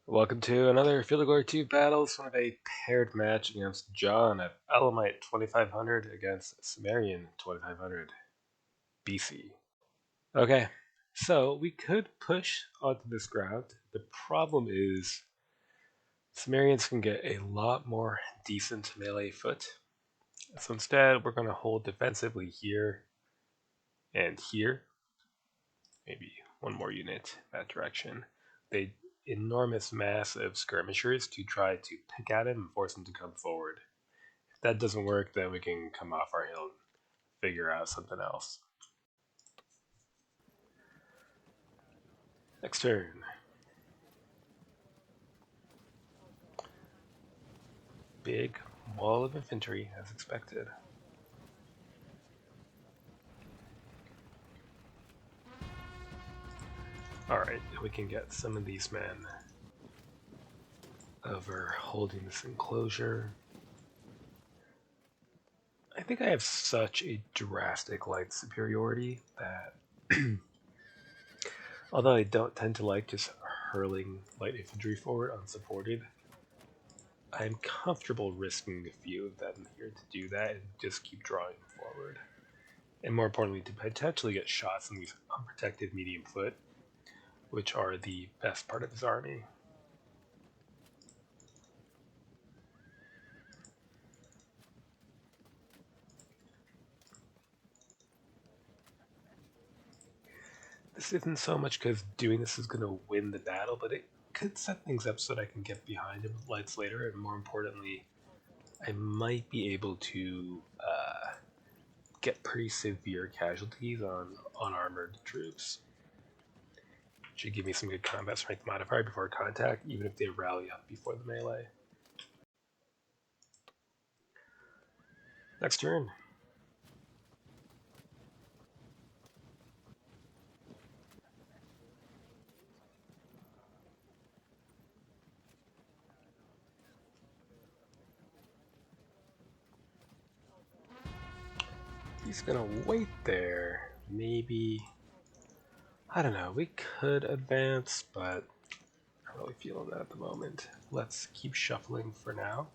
Welcome to another Field of Glory 2 battles, one of a paired match against John at Elamite 2500 against Sumerian 2500 BC. Okay, so we could push onto this ground. The problem is Sumerians can get a lot more decent melee foot. So instead, we're going to hold defensively here and here. Maybe one more unit that direction. They enormous mass of skirmishers to try to pick at him and force him to come forward. If that doesn't work, then we can come off our hill and figure out something else. Next turn. Big wall of infantry, as expected. Alright, we can get some of these men over holding this enclosure. I think I have such a drastic light superiority that although I don't tend to like just hurling light infantry forward unsupported, I'm comfortable risking a few of them here to do that and just keep drawing forward. And more importantly, to potentially get shots on these unprotected medium foot, which are the best part of his army. This isn't so much because doing this is going to win the battle, but it could set things up so that I can get behind him with lights later, and more importantly, I might be able to get pretty severe casualties on unarmored troops. Should give me some good combat strength modifier before contact, even if they rally up before the melee. Next turn. He's gonna wait there. Maybe. I don't know. We could advance, but I'm not really feeling that at the moment. Let's keep shuffling for now.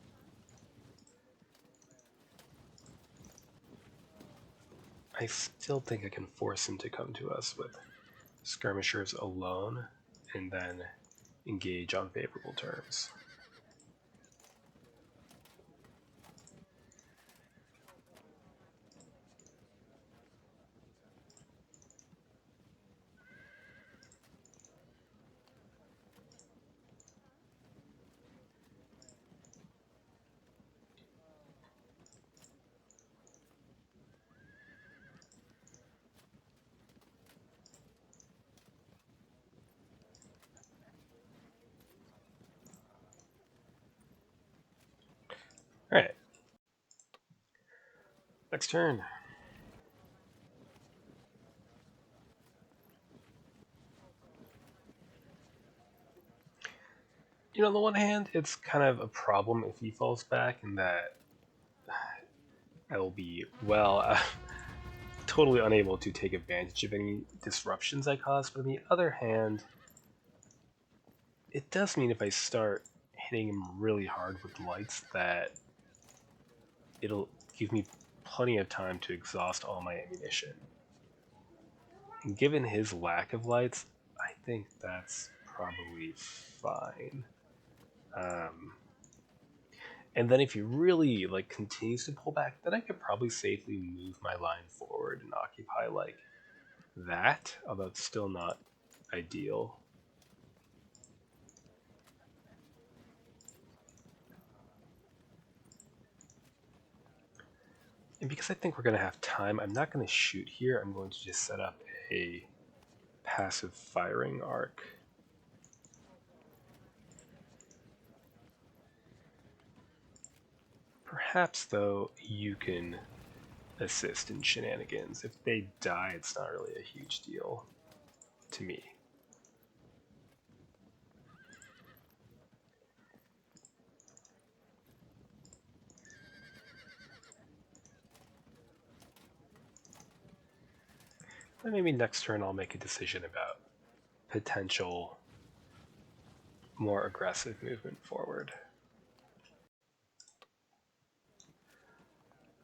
I still think I can force him to come to us with skirmishers alone and then engage on favorable terms. Alright. Next turn. You know, on the one hand, it's kind of a problem if he falls back, in that I will be, totally unable to take advantage of any disruptions I cause. But on the other hand, it does mean if I start hitting him really hard with lights that it'll give me plenty of time to exhaust all my ammunition. And given his lack of lights, I think that's probably fine. And then if he really continues to pull back, then I could probably safely move my line forward and occupy like that, although it's still not ideal. And because I think we're going to have time, I'm not going to shoot here. I'm going to just set up a passive firing arc. Perhaps, though, you can assist in shenanigans. If they die, it's not really a huge deal to me. And maybe next turn I'll make a decision about potential more aggressive movement forward.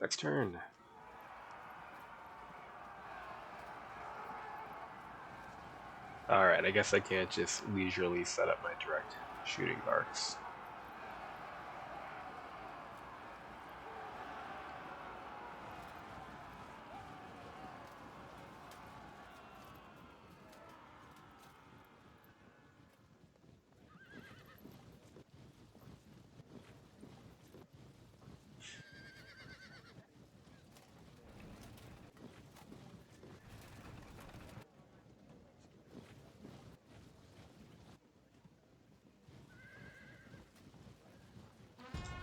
Next turn. Alright, I guess I can't just leisurely set up my direct shooting arcs.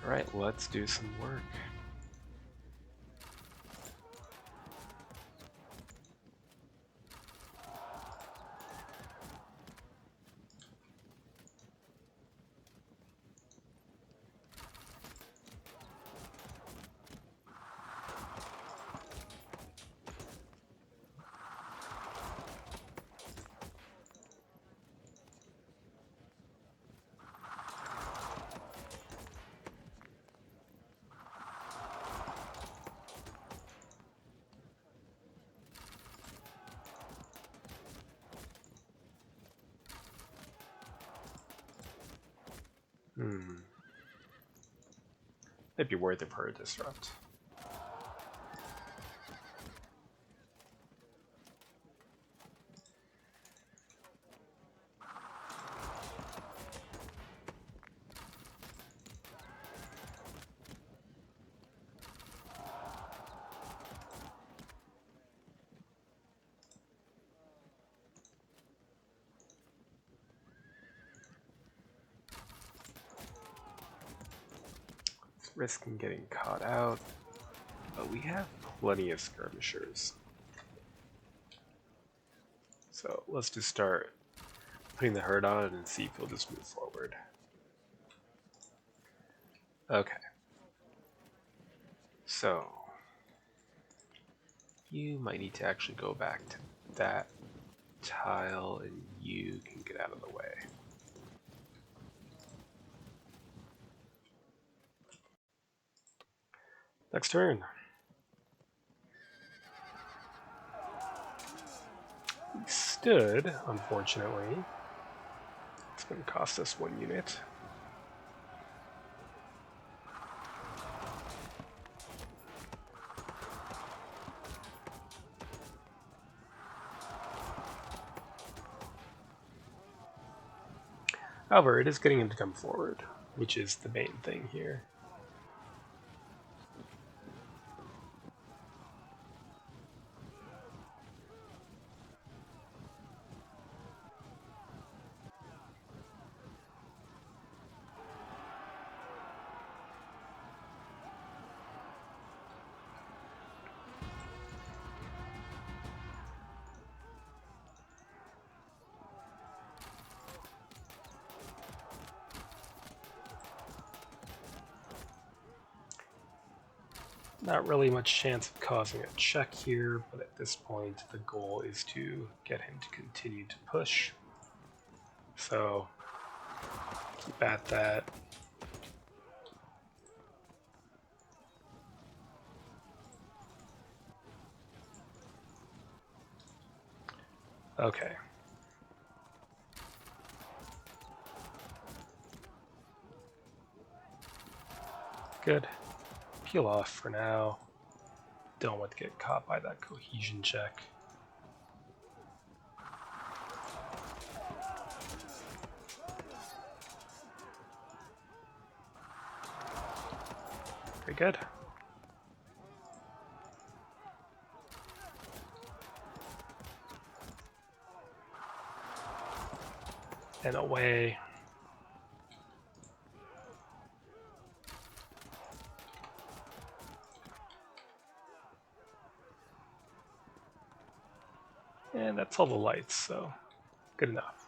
Alright, let's do some work. It'd be worth it for a disrupt. Risking getting caught out, but we have plenty of skirmishers. So let's just start putting the herd on and see if we'll just move forward. Okay. So you might need to actually go back to that tile and you can get out of the way. Next turn. We stood, unfortunately. It's going to cost us 1 unit. However, it is getting him to come forward, which is the main thing here. Not really much chance of causing a check here, but at this point the goal is to get him to continue to push. So keep at that. Okay. Good. Peel off for now. Don't want to get caught by that cohesion check. Very good. And away. And that's all the lights, so good enough.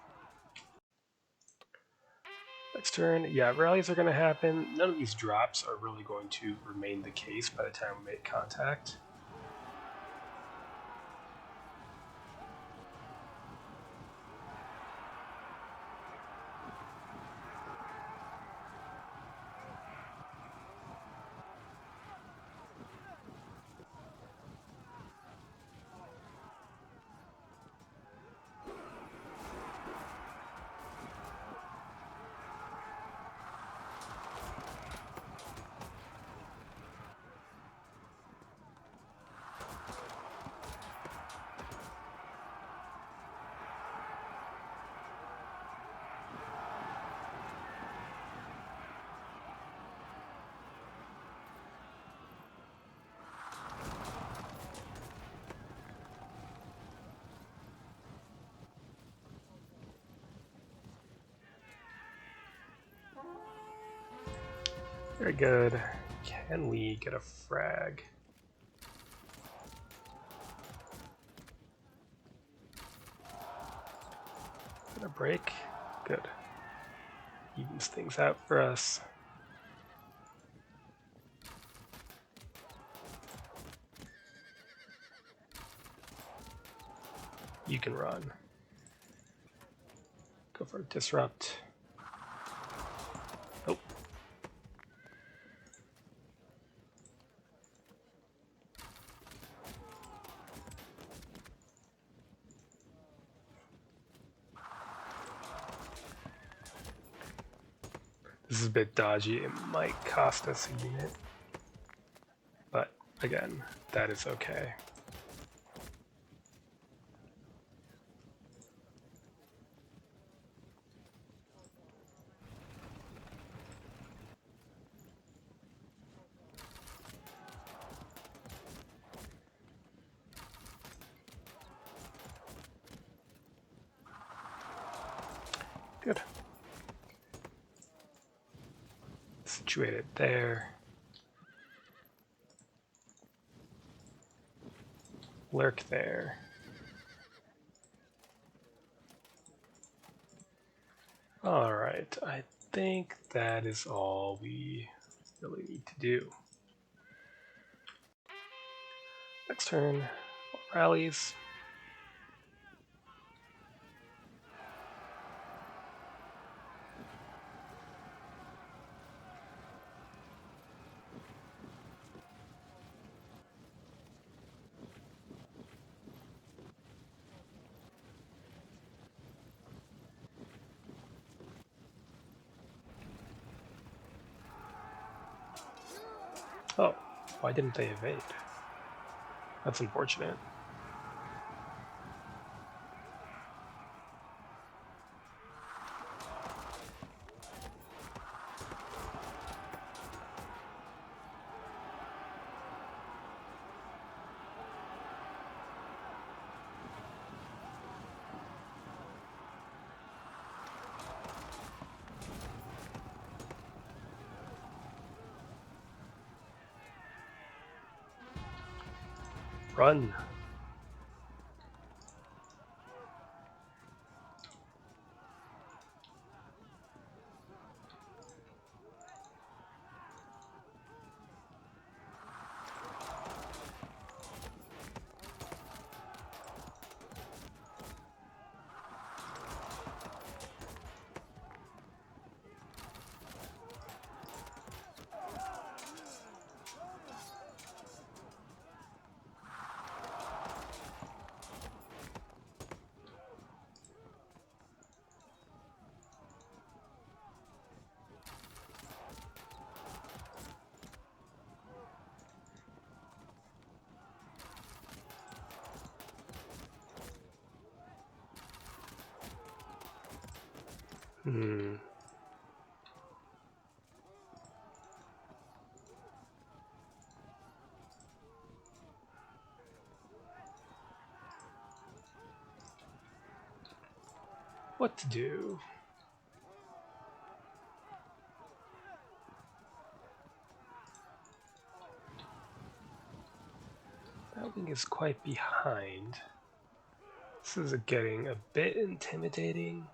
Next turn, yeah, rallies are going to happen. None of these drops are really going to remain the case by the time we make contact. Very good. Can we get a frag? Gonna break? Good. Evens things out for us. You can run. Go for a disrupt. Oh. This is a bit dodgy. It might cost us a unit. But again, that is okay. Good. Situate it there. Lurk there. Alright, I think that is all we really need to do. Next turn, rallies. Oh, why didn't they evade? That's unfortunate. Run. What to do? That wing is quite behind. This is getting a bit intimidating.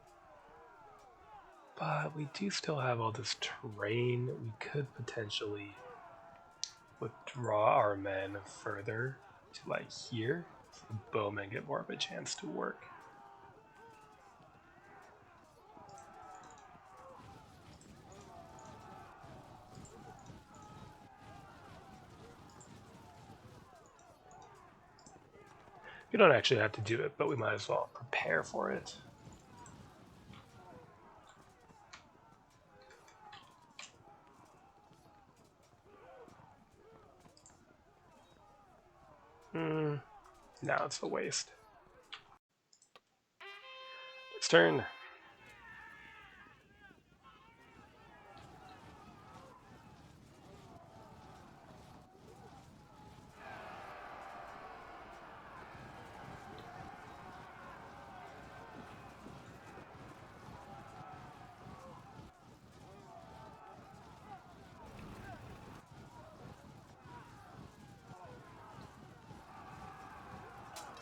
But we do still have all this terrain. We could potentially withdraw our men further to like here, so the bowmen get more of a chance to work. We don't actually have to do it, but we might as well prepare for it. Now it's a waste. Next turn.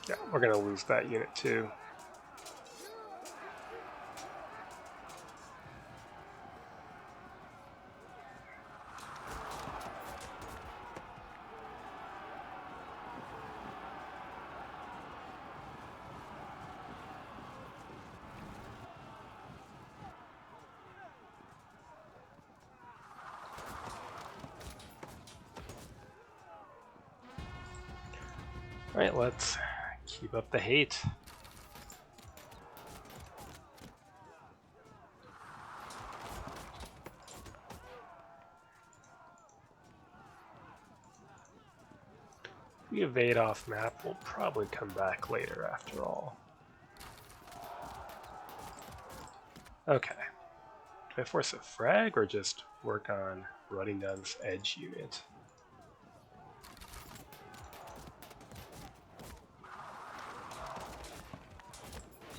Yeah, we're going to lose that unit too. Alright, let's keep up the hate. If we evade off map, we'll probably come back later after all. Okay. Do I force a frag or just work on running down this edge unit?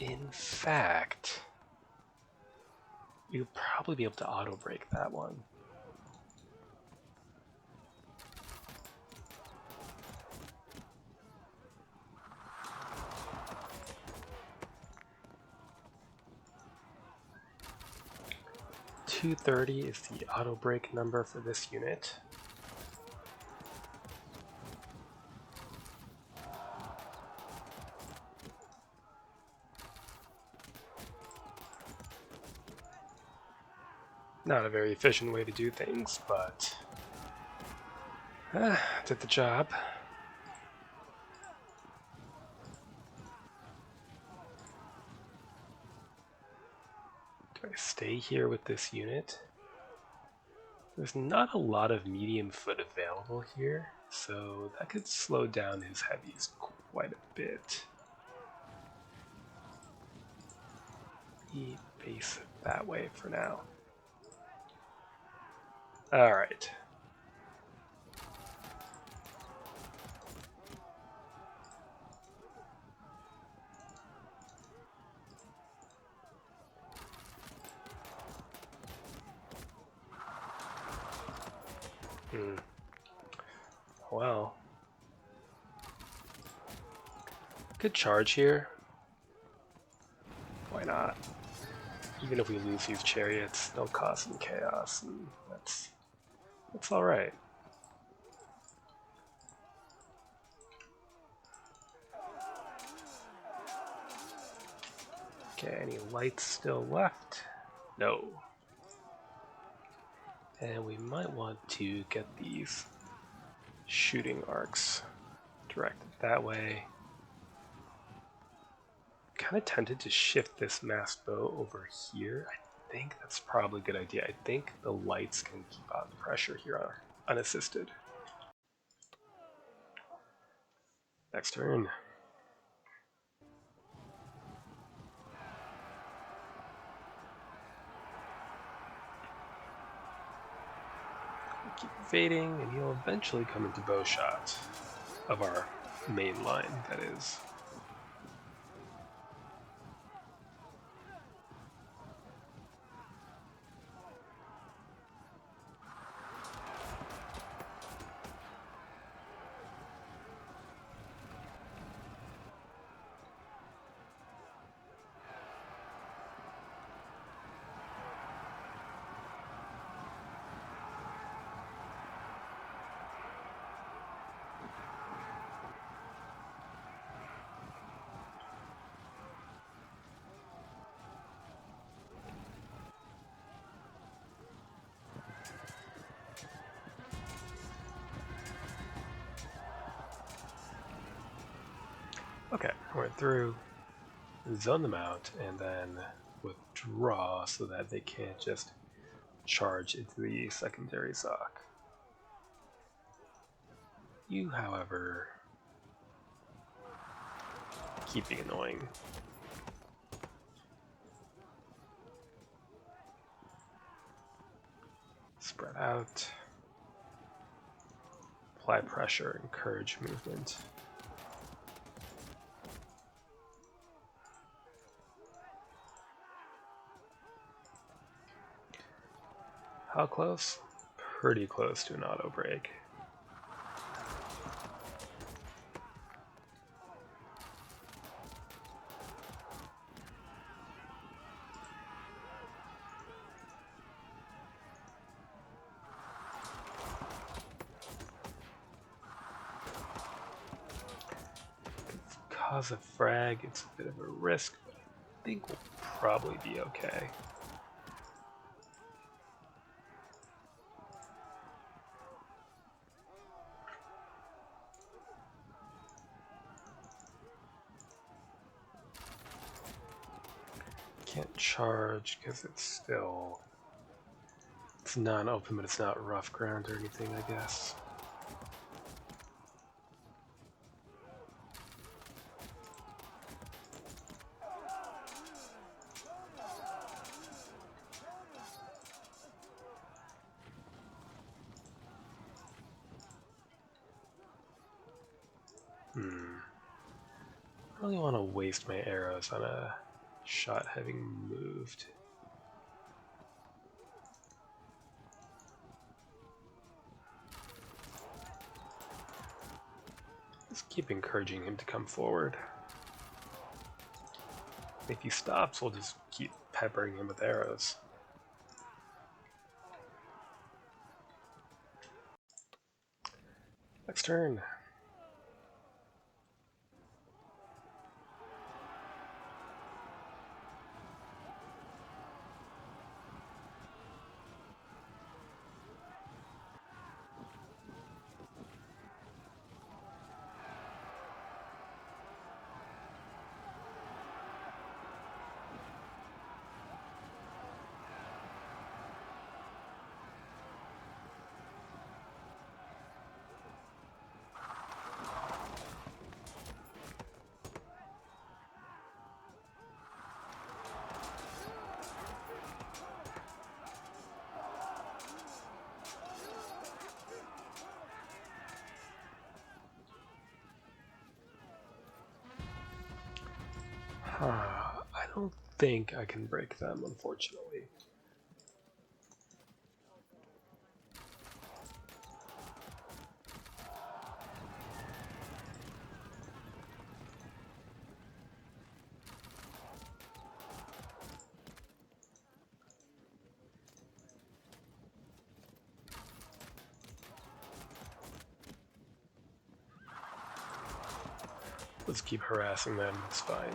In fact, you'll probably be able to auto break that one. .230 is the auto break number for this unit. Not a very efficient way to do things, but did the job. Do I stay here with this unit? There's not a lot of medium foot available here, so that could slow down his heavies quite a bit. He base it that way for now. Alright. Well. Good charge here. Why not? Even if we lose these chariots, they'll cause some chaos, and that's alright. Okay, any lights still left? No. And we might want to get these shooting arcs directed that way. Kind of tempted to shift this masked bow over here. I think that's probably a good idea. I think the lights can keep on the pressure here unassisted. Next turn. Keep evading, and he'll eventually come into bow shot of our main line, that is. Okay, we're through. Zone them out, and then withdraw so that they can't just charge into the secondary Zoc. You, however, keep being annoying. Spread out. Apply pressure, encourage movement. How close? Pretty close to an auto break. cause a frag. It's a bit of a risk, but I think we'll probably be okay. Can't charge because it's not open, but it's not rough ground or anything, I guess. I really want to waste my arrows on a shot having moved. Just keep encouraging him to come forward. If he stops, we'll just keep peppering him with arrows. Next turn. I don't think I can break them, unfortunately. Let's keep harassing them, it's fine.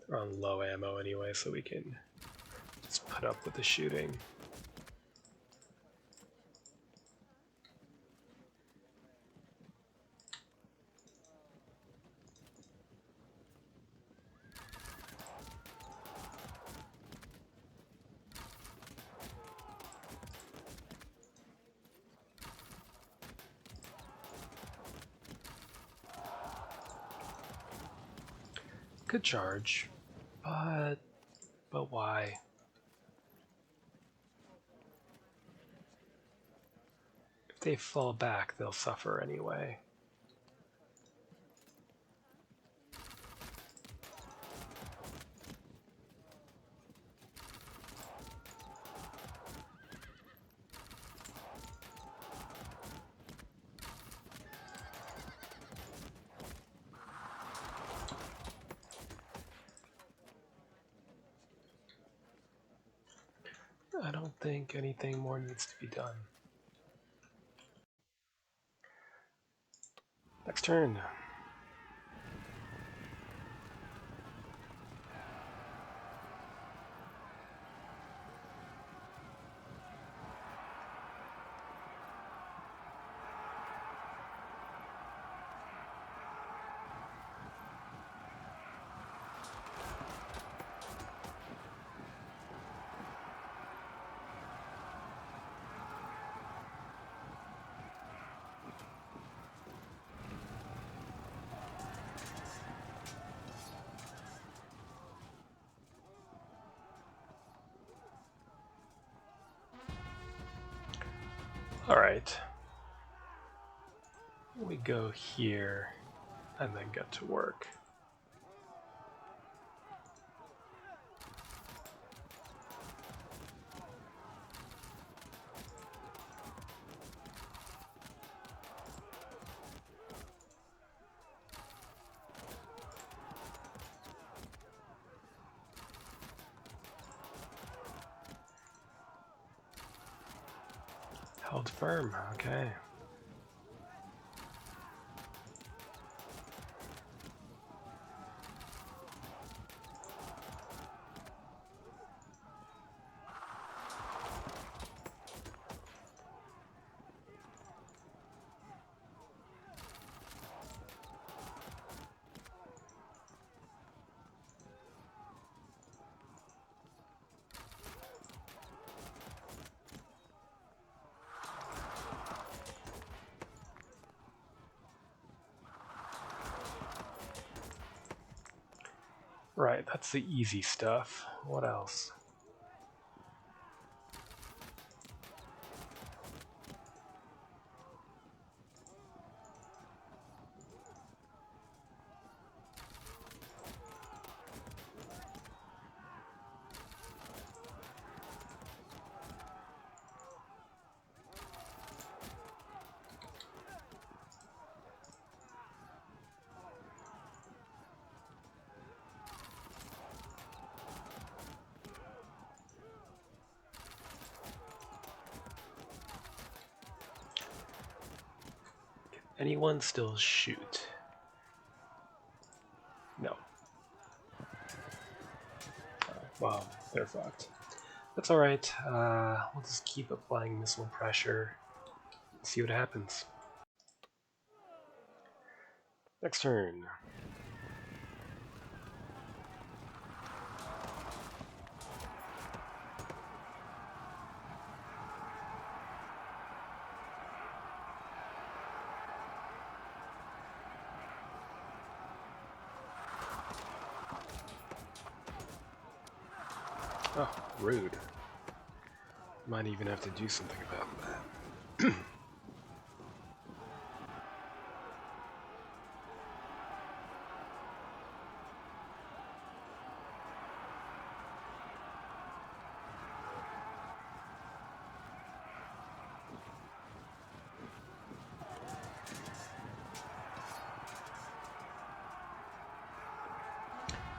They're on low ammo anyway, so we can just put up with the shooting. Could charge, but why? If they fall back, they'll suffer anyway. I don't think anything more needs to be done. Next turn. Alright. We go here and then get to work. Held firm, okay. Right, that's the easy stuff. What else? Anyone still shoot? No. Wow, they're fucked. That's alright. We'll just keep applying missile pressure. See what happens. Next turn. Oh, rude. Might even have to do something about that.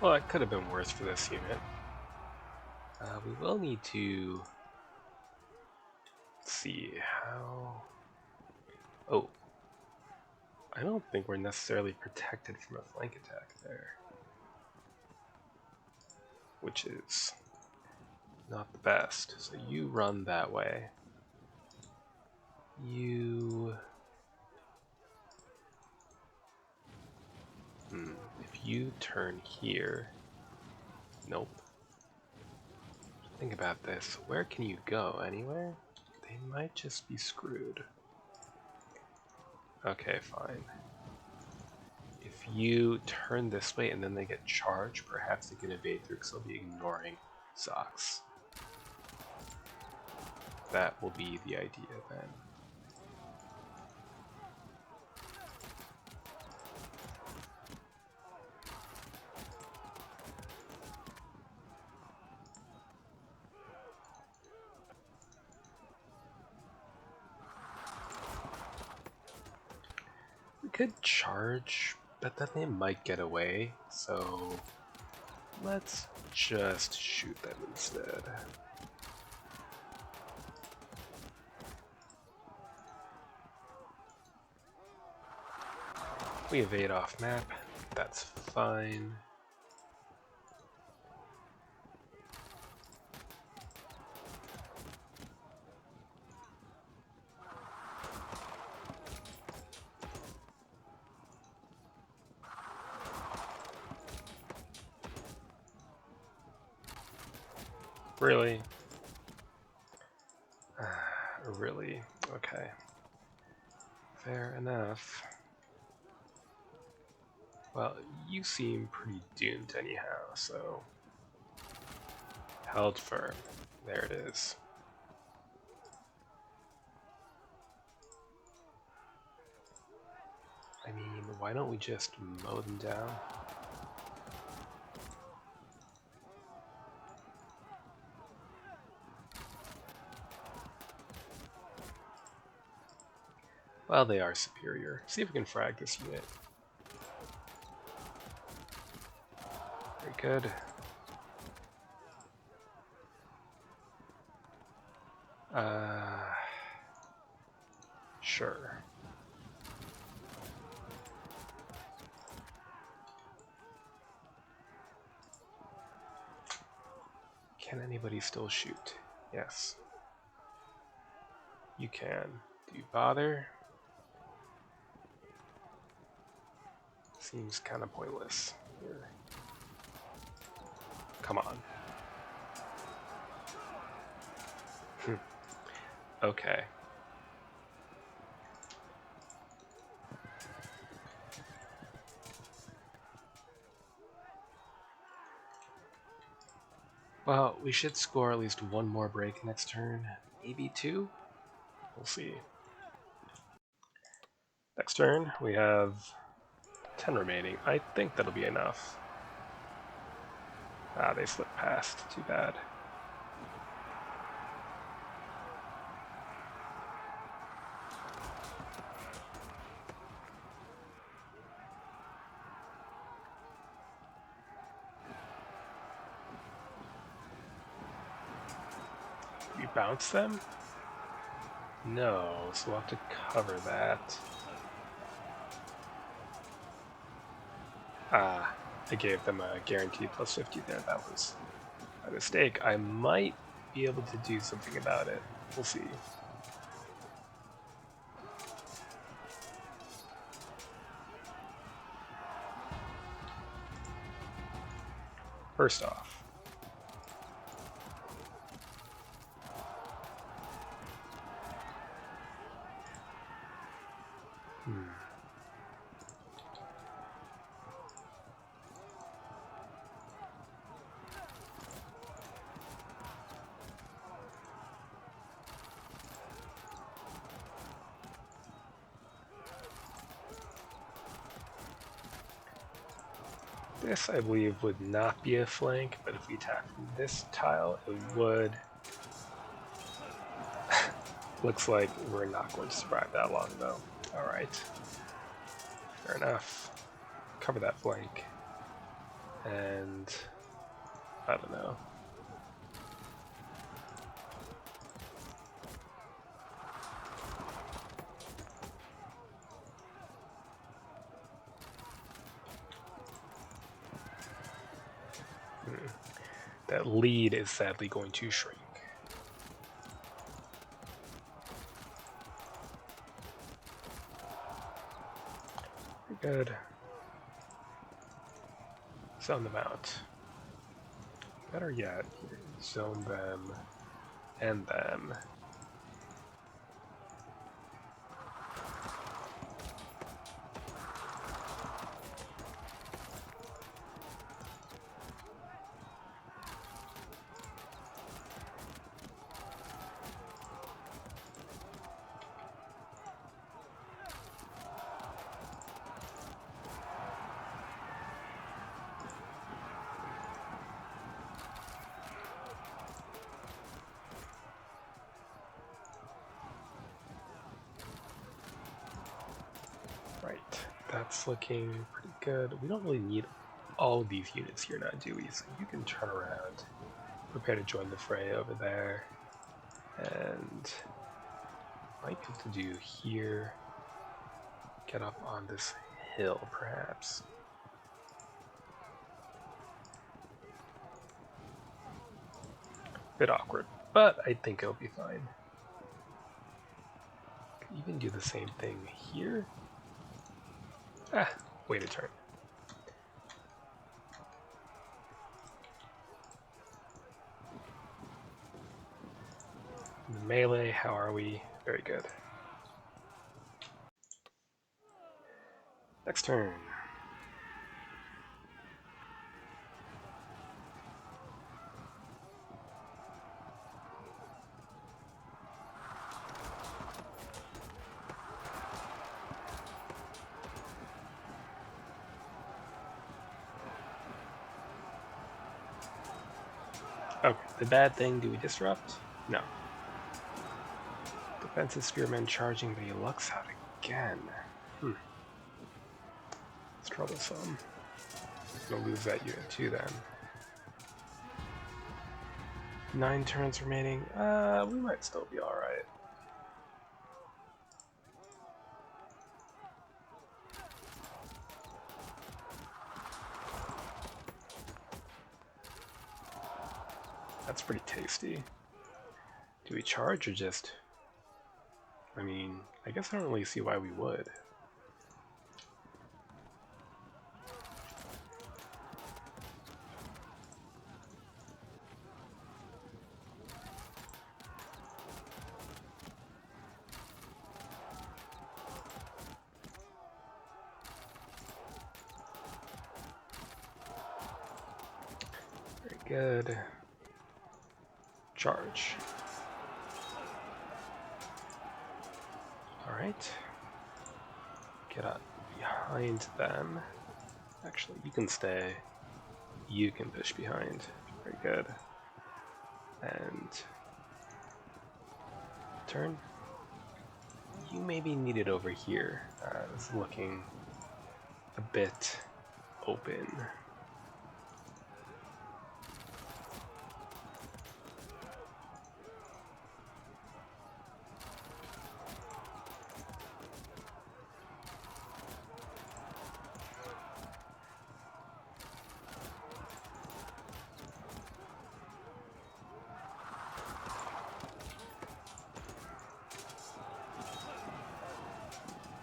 Well, it could have been worse for this unit. We will need to see how... Oh. I don't think we're necessarily protected from a flank attack there. Which is not the best. So you run that way. You... If you turn here... Nope. Think about this. Where can you go? Anywhere? They might just be screwed. Okay, fine. If you turn this way and then they get charged, perhaps they can evade through because they'll be ignoring socks. That will be the idea then. We could charge, but then they might get away, so let's just shoot them instead. We evade off map, that's fine. Really? Really? Okay. Fair enough. Well, you seem pretty doomed anyhow, so... Held firm. There it is. I mean, why don't we just mow them down? Well, they are superior. See if we can frag this unit. Very good. Sure. Can anybody still shoot? Yes. You can. Do you bother? Seems kind of pointless here. Come on. Okay. Well, we should score at least one more break next turn. Maybe two? We'll see. Next turn, we have 10 remaining. I think that'll be enough. Ah, they slipped past. Too bad. We bounce them? No, so we'll have to cover that. Ah, I gave them a guaranteed plus 50 there. That was a mistake. I might be able to do something about it. We'll see. First off, this, I believe, would not be a flank, but if we attack from this tile, it would. Looks like we're not going to survive that long, though. Alright. Fair enough. Cover that flank. And I don't know. That lead is sadly going to shrink. Pretty good. Zone them out. Better yet, zone them and them. Right, that's looking pretty good. We don't really need all of these units here now, do we? So you can turn around, prepare to join the fray over there, and might be able to do here, get up on this hill perhaps. Bit awkward, but I think it'll be fine. Could even do the same thing here. Ah, wait a turn. Melee, how are we? Very good. Next turn. Okay, the bad thing, do we disrupt? No. Defensive spearman charging, but he lucks out again. It's troublesome. Gonna lose that unit too then. 9 turns remaining. We might still be alright. That's pretty tasty. Do we charge or just... I mean, I guess I don't really see why we would. Very good. Charge. Alright. Get up behind them. Actually, you can stay. You can push behind. Very good. And turn. You maybe need it over here. It's looking a bit open.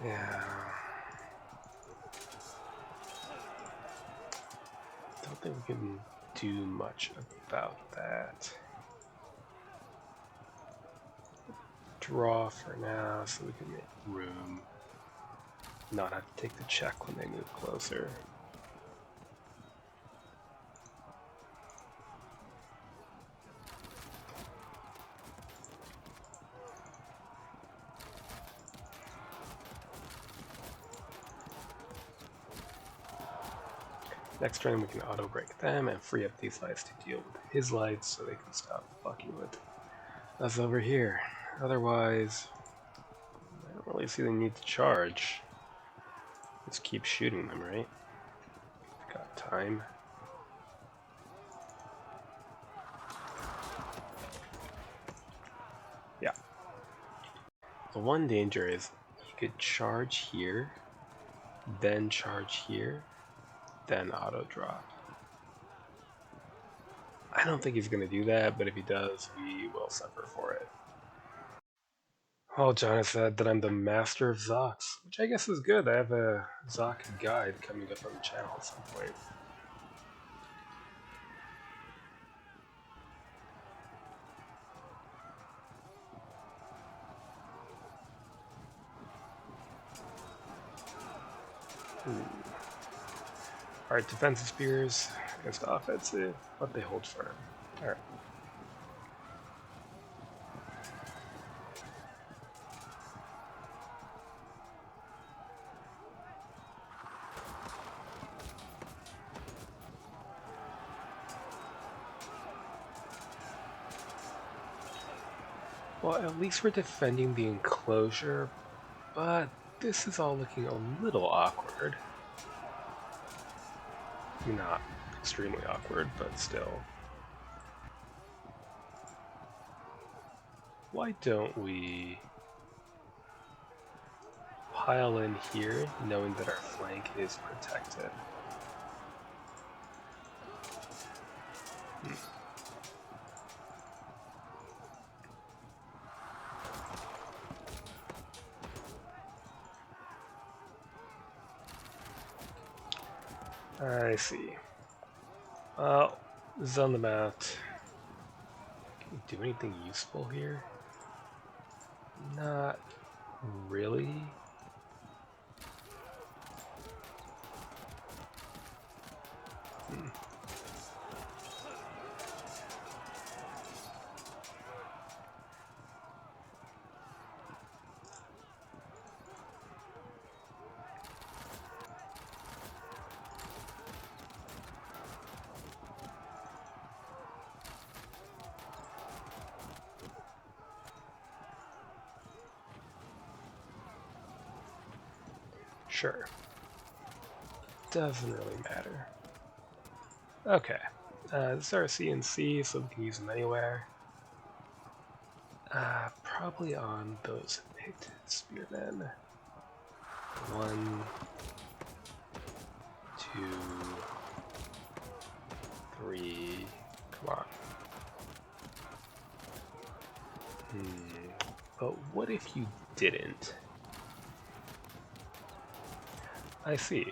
Yeah. Don't think we can do much about that. Draw for now so we can make room. Not have to take the check when they move closer. Next turn we can auto break them and free up these lights to deal with his lights so they can stop fucking with us over here. Otherwise, I don't really see the need to charge. Just keep shooting them, right? Got time. Yeah. The one danger is you could charge here, then charge here, then auto drop. I don't think he's going to do that, but if he does, we will suffer for it. Oh, John has said that I'm the master of Zocs, which I guess is good. I have a Zoc guide coming up on the channel at some point. Alright, defensive spears against offensive, but they hold firm. Alright. Well, at least we're defending the enclosure, but this is all looking a little awkward. Not extremely awkward, but still. Why don't we pile in here, knowing that our flank is protected? I see. Well, this is on the map. Can we do anything useful here? Not really. Sure. Doesn't really matter. Okay. This is our CNC, so we can use them anywhere. Probably on those picked spearmen. 1, 2, 3. Come on. But what if you didn't? I see.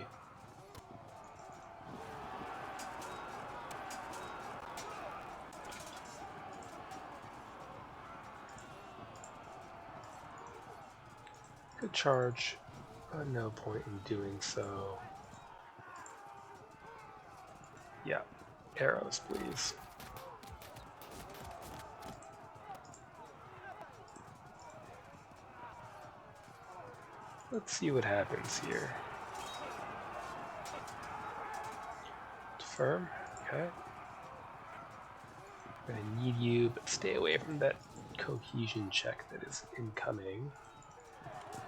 Good charge, but no point in doing so. Yeah, arrows, please. Let's see what happens here. Firm, okay. I'm gonna need you, but stay away from that cohesion check that is incoming.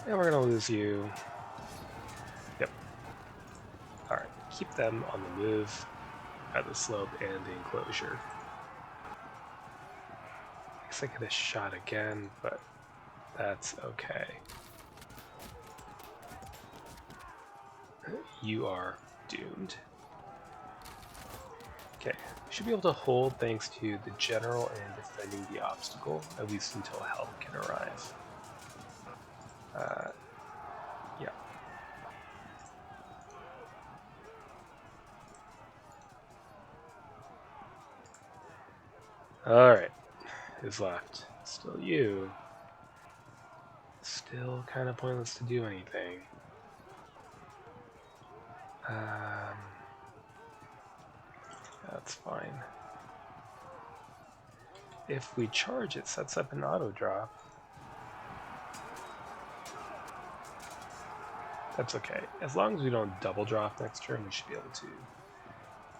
And we're gonna lose you. Yep. Alright, keep them on the move at the slope and the enclosure. I guess I could have shot again, but that's okay. You are doomed. Okay, should be able to hold thanks to the general and defending the obstacle, at least until help can arrive. Yeah. Alright, who's left? Still you. Still kind of pointless to do anything. That's fine. If we charge, it sets up an auto drop. That's okay. As long as we don't double drop next turn, we should be able to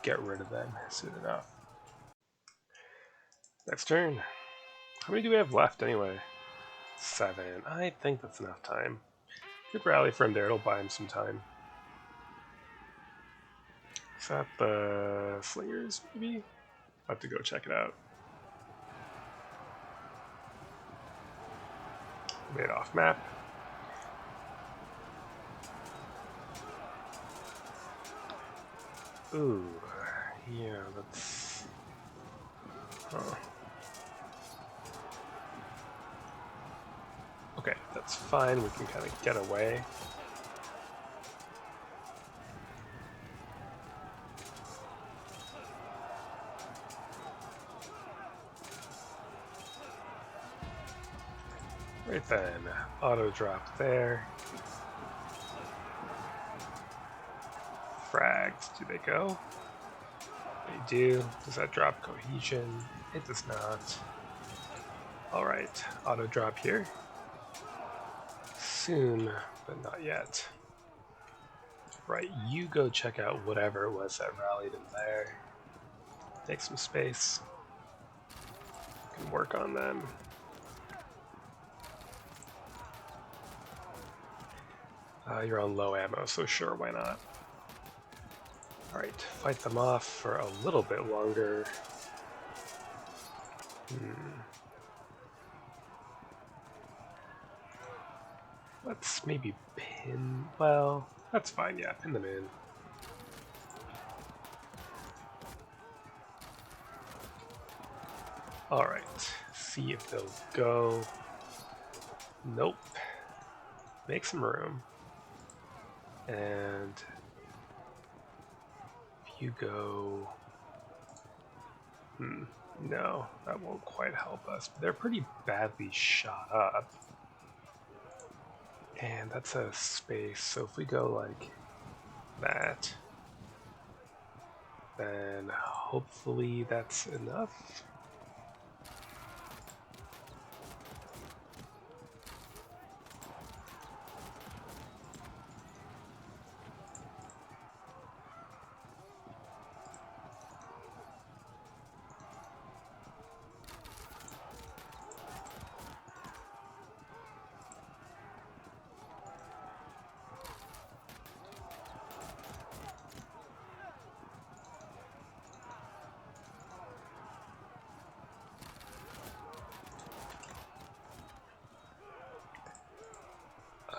get rid of them soon enough. Next turn. How many do we have left anyway? 7. I think that's enough time. Good rally from there, it'll buy him some time. Is that the slingers, maybe? I'll have to go check it out. Made off map. Ooh, yeah, that's... Huh. Okay, that's fine, we can kind of get away. Right then, auto drop there. Frags, do they go? They do. Does that drop cohesion? It does not. Alright, auto drop here. Soon, but not yet. Right, you go check out whatever it was that rallied in there. Take some space. You can work on them. You're on low ammo, so sure, why not? Alright, fight them off for a little bit longer. Let's maybe pin... well, that's fine, yeah, pin them in. Alright, see if they'll go. Nope. Make some room. And if you go... no, that won't quite help us. But they're pretty badly shot up. And that's a space, so if we go like that, then hopefully that's enough.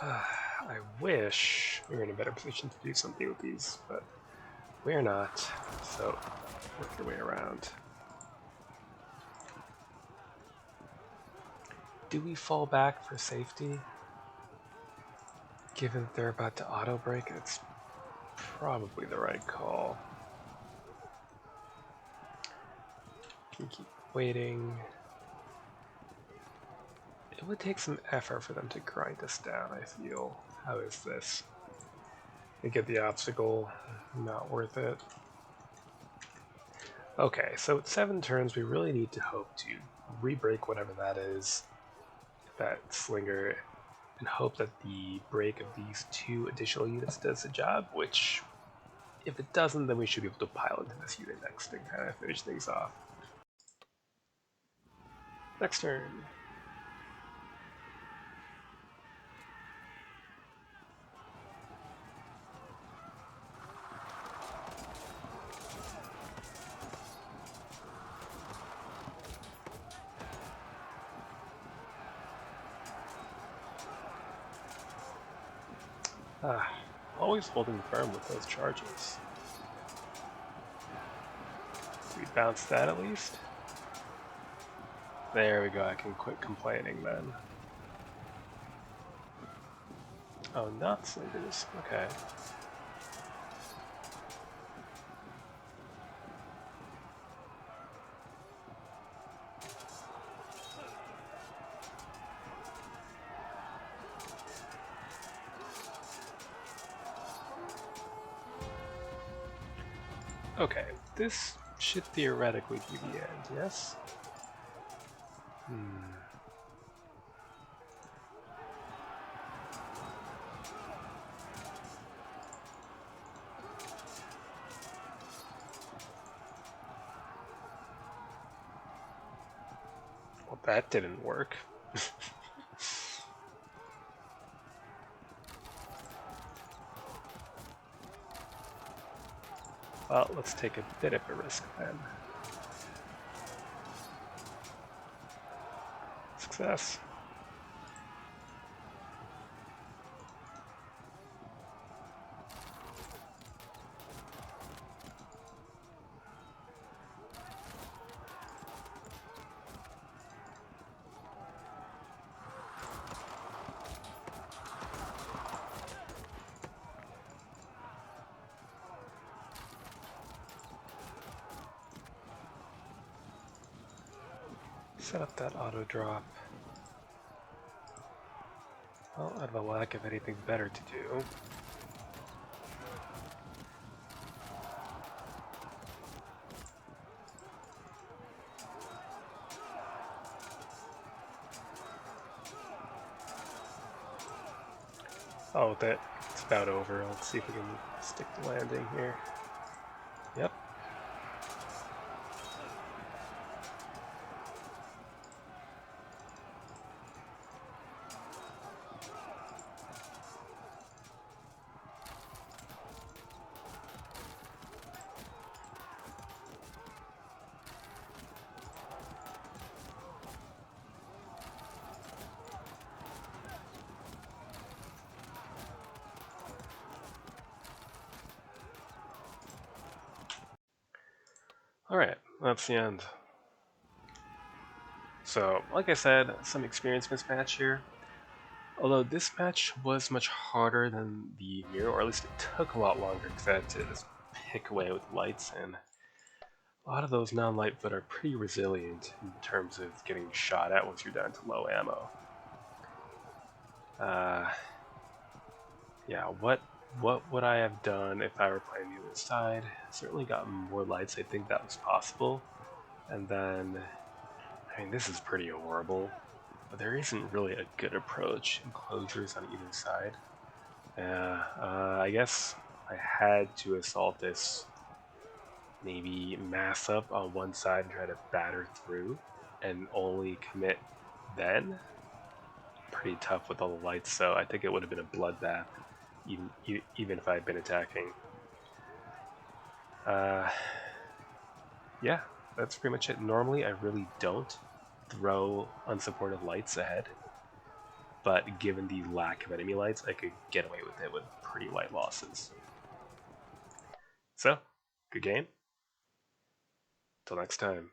I wish we were in a better position to do something with these, but we're not, so work your way around. Do we fall back for safety? Given that they're about to auto break, it's probably the right call. Can keep waiting. It would take some effort for them to grind us down, I feel. How is this? They get the obstacle, not worth it. Okay, so at 7 turns, we really need to hope to re-break whatever that is, that slinger, and hope that the break of these 2 additional units does the job, which, if it doesn't, then we should be able to pile into this unit next and kind of finish things off. Next turn. Always holding firm with those charges. We bounce that at least. There we go, I can quit complaining then. Oh, not slingers. Okay. Okay, this should theoretically be the end, yes? Well, that didn't work. Well, let's take a bit of a risk then. Success. Set up that auto drop. Well, out of a lack of anything better to do. Oh, it's about over. Let's see if we can stick the landing here. Yep. Alright, that's the end. So, like I said, some experience mismatch here. Although this match was much harder than the mirror, or at least it took a lot longer because I had to just pick away with lights, and a lot of those non-light foot are pretty resilient in terms of getting shot at once you're down to low ammo. Yeah, what would I have done if I were playing the other side? Certainly gotten more lights, I think that was possible. And then, I mean, this is pretty horrible, but there isn't really a good approach. Enclosures on either side. I guess I had to assault this, maybe mass up on one side and try to batter through, and only commit then. Pretty tough with all the lights, so I think it would have been a bloodbath, even if I had been attacking. Yeah, that's pretty much it. Normally, I really don't throw unsupported lights ahead, but given the lack of enemy lights, I could get away with it with pretty light losses. So, good game. Till next time.